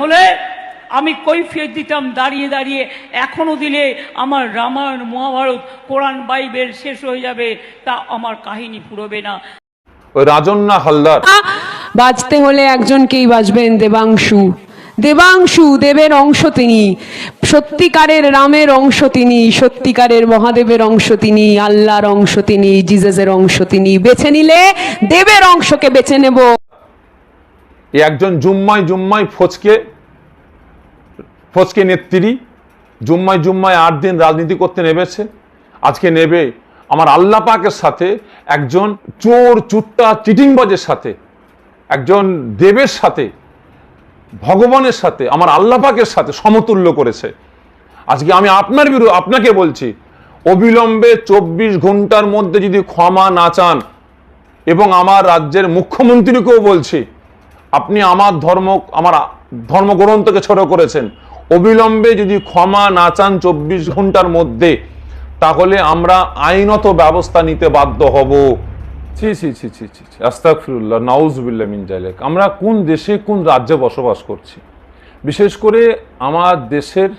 হলে আমি কৈফিয়ত দিতাম দাঁড়িয়ে দাঁড়িয়ে, এখনো দিলে আমার রামায়ণ মহাভারত কোরআন বাইবেল শেষ হয়ে যাবে, তা আমার কাহিনী ফুরবে না। ওই রাজন্না হালদার বাঁচতে হলে একজনকেই বাঁচবেন, দেবাংশু। দেবাংশু দেবের অংশ তিনি, সত্যিকারের রামের অংশ তিনি, সত্যিকারের মহাদেবের অংশ তিনি, আল্লাহর অংশ তিনি, জিজাসের অংশ তিনি। বেছে নিলে দেবের অংশকে বেছে নেব। একজন জুম্মায় ফচকে নেত্রী, জুম্মায় 8 দিন রাজনীতি করতে নেমেছে, আজকে নেবে আমার আল্লাহ পাকের সাথে, একজন চোর চুট্টা চিটিংবাজের সাথে, একজন দেবের সাথে, ভগবানের সাথে, আমার আল্লাহ পাকের সাথে সমতুল্য করেছে। আজকে আমি আপনাকে বলছি, অবিলম্বে 24 ঘন্টার মধ্যে যদি ক্ষমা না চান, এবং আমার রাজ্যের মুখ্যমন্ত্রীকেও বলছি, আপনি আমার ধর্মগ্রন্থকে ছোট করেছেন, অবিলম্বে যদি ক্ষমা না চান 24 ঘন্টার মধ্যে, তাহলে আমরা আইনত ব্যবস্থা নিতে বাধ্য হব। আস্তাগফিরুল্লাহ, নাউজুবিল্লাহ মিন যালিক। আমরা কোন দেশে কোন রাজ্যে বসবাস করছি? বিশেষ করে আমার দেশের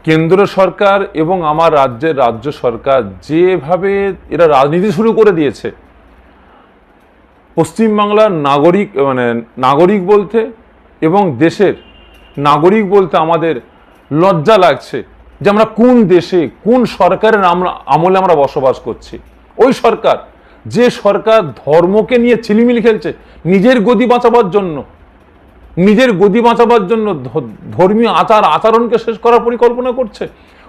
কেন্দ্র সরকার এবং আমার রাজ্যের রাজ্য সরকার যেভাবে এরা রাজনীতি শুরু করে দিয়েছে, পশ্চিমবাংলার নাগরিক বলতে এবং দেশের নাগরিক বলতে আমাদের লজ্জা লাগছে যে আমরা কোন দেশে কোন সরকারের আমলে আমরা বসবাস করছি। ওই সরকার, যে সরকার ধর্মকে নিয়ে ছিলিমিলি খেলছে নিজের গদি বাঁচাবার জন্য, ধর্মীয় আচরণকে শেষ করার পরিকল্পনা করছে।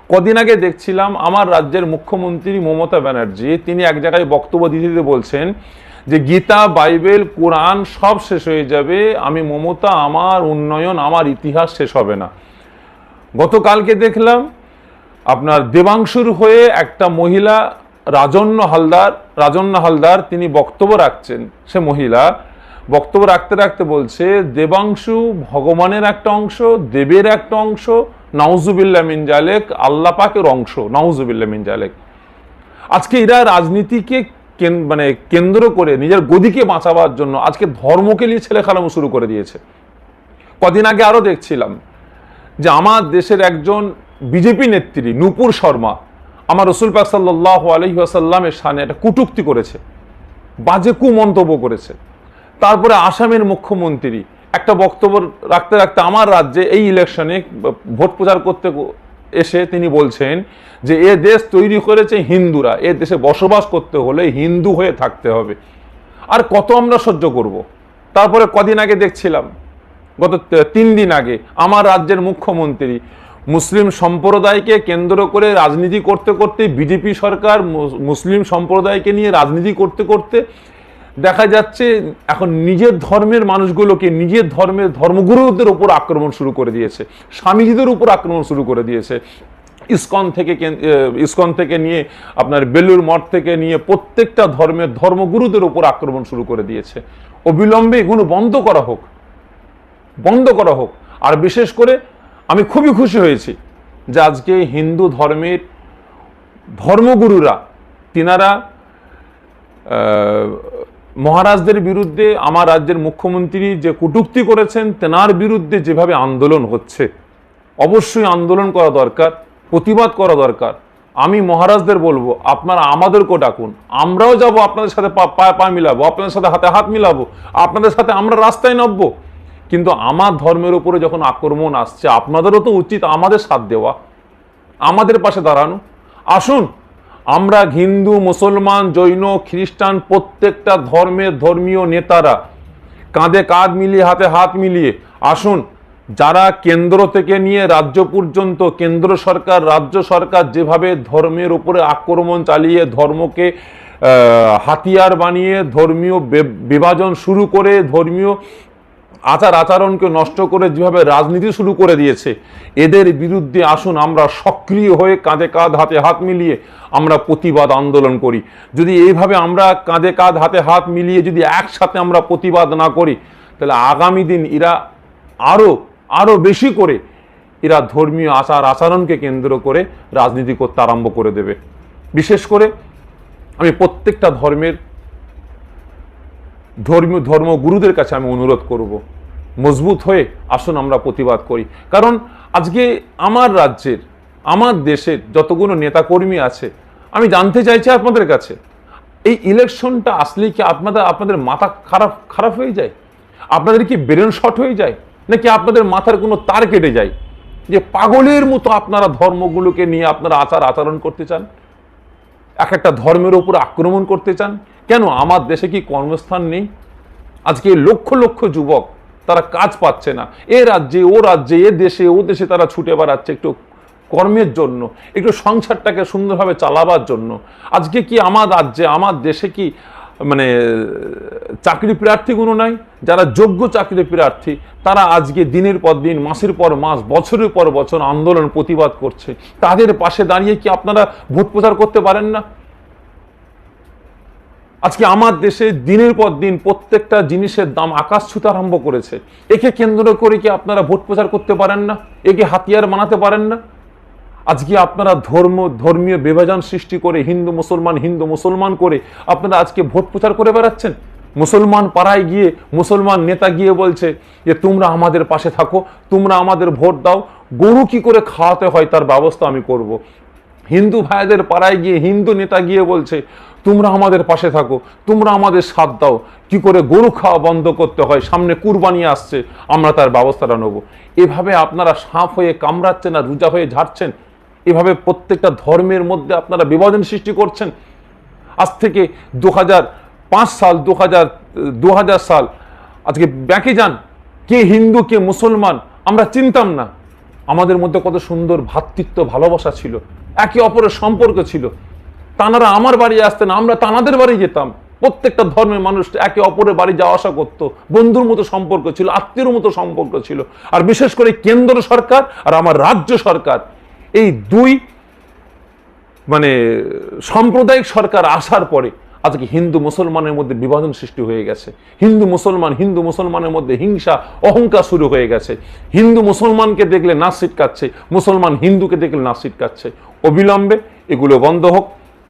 কদিন আগে দেখছিলাম আমার রাজ্যের মুখ্যমন্ত্রী মমতা ব্যানার্জি, তিনি এক জায়গায় বক্তব্য দিতে বলছেন যে গীতা, বাইবেল, কোরআন সব শেষ হয়ে যাবে, আমি মমতা, আমার উন্নয়ন, আমার ইতিহাস শেষ হবে না। গতকালকে দেখলাম আপনার দেবাংশুর হয়ে একটা মহিলা রাজন্না হালদার তিনি বক্তব্য রাখছেন। সে মহিলা বক্তব্য রাখতে বলছে দেবাংশু ভগবানের একটা অংশ, দেবের একটা অংশ, নাউজুবিল্লাহ মিন যালিক, আল্লাহ পাকের অংশ, নাউজুবিল্লাহ মিন যালিক। আজকে এরা রাজনীতিকে কেন্দ্র করে নিজের গদিকে বাঁচাবার জন্য আজকে ধর্মকে নিয়ে ছেলেখেলামো শুরু করে দিয়েছে। কদিন আগে আরো দেখছিলাম যে আমার দেশের একজন বিজেপি নেত্রী নূপুর শর্মা আমার রাসূল পাক সাল্লাল্লাহু আলাইহি ওয়াসাল্লামের শানে একটা কটূক্তি করেছে, বাজে কুমন্তব্য করেছে। তারপরে আসামের মুখ্যমন্ত্রী একটা বক্তব্য রাখতে আমার রাজ্যে এই ইলেকশনে ভোট প্রচার করতে এসে তিনি বলছেন যে এ দেশ তৈরি করেছে হিন্দুরা, এ দেশে বসবাস করতে হলে হিন্দু হয়ে থাকতে হবে। আর কত আমরা সহ্য করব? তারপরে কদিন আগে দেখছিলাম, গত 3 দিন আগে আমার রাজ্যের মুখ্যমন্ত্রী মুসলিম সম্প্রদায়কে কেন্দ্র করে রাজনীতি করতে বিজেপি সরকার মুসলিম সম্প্রদায়কে নিয়ে রাজনীতি করতে দেখা যাচ্ছে এখন নিজের ধর্মের মানুষগুলোকে নিজের ধর্মগুরুদের উপর আক্রমণ শুরু করে দিয়েছে, স্বামীজিদের উপর আক্রমণ শুরু করে দিয়েছে। ইসকন থেকে নিয়ে আপনার বেলুর মঠ থেকে নিয়ে প্রত্যেকটা ধর্মগুরুদের উপর আক্রমণ শুরু করে দিয়েছে। অবিলম্বে এগুলো বন্ধ করা হোক। আর বিশেষ করে আমি খুবই খুশি হয়েছি যে আজকে হিন্দু ধর্মের ধর্মগুরুরা তিনারা মহারাজদের বিরুদ্ধে আমার রাজ্যের মুখ্যমন্ত্রী যে কটূক্তি করেছেন তেনার বিরুদ্ধে যেভাবে আন্দোলন হচ্ছে, অবশ্যই আন্দোলন করা দরকার, প্রতিবাদ করা দরকার। আমি মহারাজদের বলবো আপনারা আমাদেরকেও ডাকুন, আমরাও যাব, আপনাদের সাথে পা মিলাবো, আপনাদের সাথে হাতে হাত মিলাবো, আপনাদের সাথে আমরা রাস্তায় নামবো। কিন্তু আমার ধর্মের উপরে যখন আক্রমণ আসছে আপনাদেরও তো উচিত আমাদের সাথ দেওয়া, আমাদের পাশে দাঁড়ানো। আসুন আমরা হিন্দু, মুসলমান, জৈন, খ্রিস্টান প্রত্যেকটা ধর্মীয় নেতারা কাঁধে কাঁধ মিলিয়ে হাতে হাত মিলিয়ে আসুন, যারা কেন্দ্র থেকে নিয়ে রাজ্য পর্যন্ত কেন্দ্র সরকার রাজ্য সরকার যেভাবে ধর্মের উপরে আক্রমণ চালিয়ে ধর্মকে হাতিয়ার বানিয়ে ধর্মীয় বিভাজন শুরু করে ধর্মীয় আচরণকে নষ্ট করে যেভাবে রাজনীতি শুরু করে দিয়েছে, এদের বিরুদ্ধে আসুন আমরা সক্রিয় হয়ে কাঁধে কাঁধ হাতে হাত মিলিয়ে আমরা প্রতিবাদ আন্দোলন করি। যদি এইভাবে আমরা কাঁধে কাঁধ হাতে হাত মিলিয়ে যদি একসাথে আমরা প্রতিবাদ না করি, তাহলে আগামী দিন এরা আরো বেশি করে এরা ধর্মীয় আচরণকে কেন্দ্র করে রাজনীতি করতে আরম্ভ করে দেবে। বিশেষ করে আমি প্রত্যেকটা ধর্মগুরুদের কাছে আমি অনুরোধ করব, মজবুত হয়ে আসুন আমরা প্রতিবাদ করি। কারণ আজকে আমার রাজ্যের, আমার দেশের যতগুলো নেতাকর্মী আছে, আমি জানতে চাইছি আপনাদের কাছে, এই ইলেকশনটা আসলেই কি আপনাদের মাথা খারাপ হয়ে যায়? আপনাদের কি ব্রেন শর্ট হয়ে যায়? নাকি আপনাদের মাথার কোনো তার কেটে যায় যে পাগলের মতো আপনারা ধর্মগুলোকে নিয়ে আপনারা আচরণ করতে চান, এক একটা ধর্মের উপর আক্রমণ করতে চান? কেন আমার দেশে কি কর্মস্থান নেই? আজকে লক্ষ লক্ষ যুবক তারা কাজ পাচ্ছে না, এ রাজ্যে ও রাজ্যে, এ দেশে ও দেশে তারা ছুটে বেড়াচ্ছে একটু কর্মের জন্য, একটু সংসারটাকে সুন্দরভাবে চালাবার জন্য। আজকে কি আমার রাজ্যে, আমার দেশে কি মানে চাকরি প্রার্থীগুলো নাই? যারা যোগ্য চাকরি প্রার্থী তারা আজকে দিনের পর দিন, মাসের পর মাস, বছরের পর বছর আন্দোলন প্রতিবাদ করছে। তাদের পাশে দাঁড়িয়ে কি আপনারা ভোট প্রচার করতে পারেন না? আজকে আমার দেশে দিনের পর দিন প্রত্যেকটা জিনিসের দাম আকাশ ছুঁতে আরম্ভ করেছে। একে কেন্দ্র করে কি আপনারা ভোট প্রচার করতে পারেন না? একে হাতিয়ার বানাতে পারেন না? আজকে আপনারা ধর্মীয় বিভাজন সৃষ্টি করে হিন্দু মুসলমান করে আপনারা আজকে ভোট প্রচার করে বেড়াচ্ছেন। মুসলমান পাড়ায় গিয়ে মুসলমান নেতা গিয়ে বলছে যে তোমরা আমাদের পাশে থাকো, তোমরা আমাদের ভোট দাও, গরু কি করে খাওয়াতে হয় তার ব্যবস্থা আমি করব। হিন্দু ভাইদের পাড়ায় গিয়ে হিন্দু নেতা গিয়ে বলছে তোমরা আমাদের পাশে থাকো, তোমরা আমাদের সাথ দাও, কি করে গরু খাওয়া বন্ধ করতে হয়, সামনে কুরবানি আসছে, আমরা তার ব্যবস্থাটা নেব। এভাবে আপনারা সাপ হয়ে কামড়াচ্ছেন আর রোজা হয়ে ঝাড়ছেন। এভাবে প্রত্যেকটা ধর্মের মধ্যে আপনারা বিভাজন সৃষ্টি করছেন। আজ থেকে 2005 সাল 2000 সাল, আজকে ব্যাকে যান, কে হিন্দু কে মুসলমান আমরা চিনতাম না। আমাদের মধ্যে কত সুন্দর ভ্রাতৃত্ব ভালোবাসা ছিল, একে অপরের সম্পর্ক ছিল। তানারা আমার বাড়ি আসতেন, আমরা তানাদের বাড়ি যেতাম। প্রত্যেকটা ধর্মের মানুষ একে অপরের বাড়ি যাওয়া আসা করতো, বন্ধুর মতো সম্পর্ক ছিল, আত্মীয়র মতো সম্পর্ক ছিল। আর বিশেষ করে কেন্দ্র সরকার আর আমার রাজ্য সরকার, এই দুই মানে সাম্প্রদায়িক সরকার আসার পরে আজকে হিন্দু মুসলমানের মধ্যে বিভাজন সৃষ্টি হয়ে গেছে। হিন্দু মুসলমানের মধ্যে হিংসা অহংকার শুরু হয়ে গেছে। হিন্দু মুসলমানকে দেখলে নাক ছিটকাচ্ছে, মুসলমান হিন্দুকে দেখলে নাক ছিটকাচ্ছে। অবিলম্বে এগুলো বন্ধ হোক।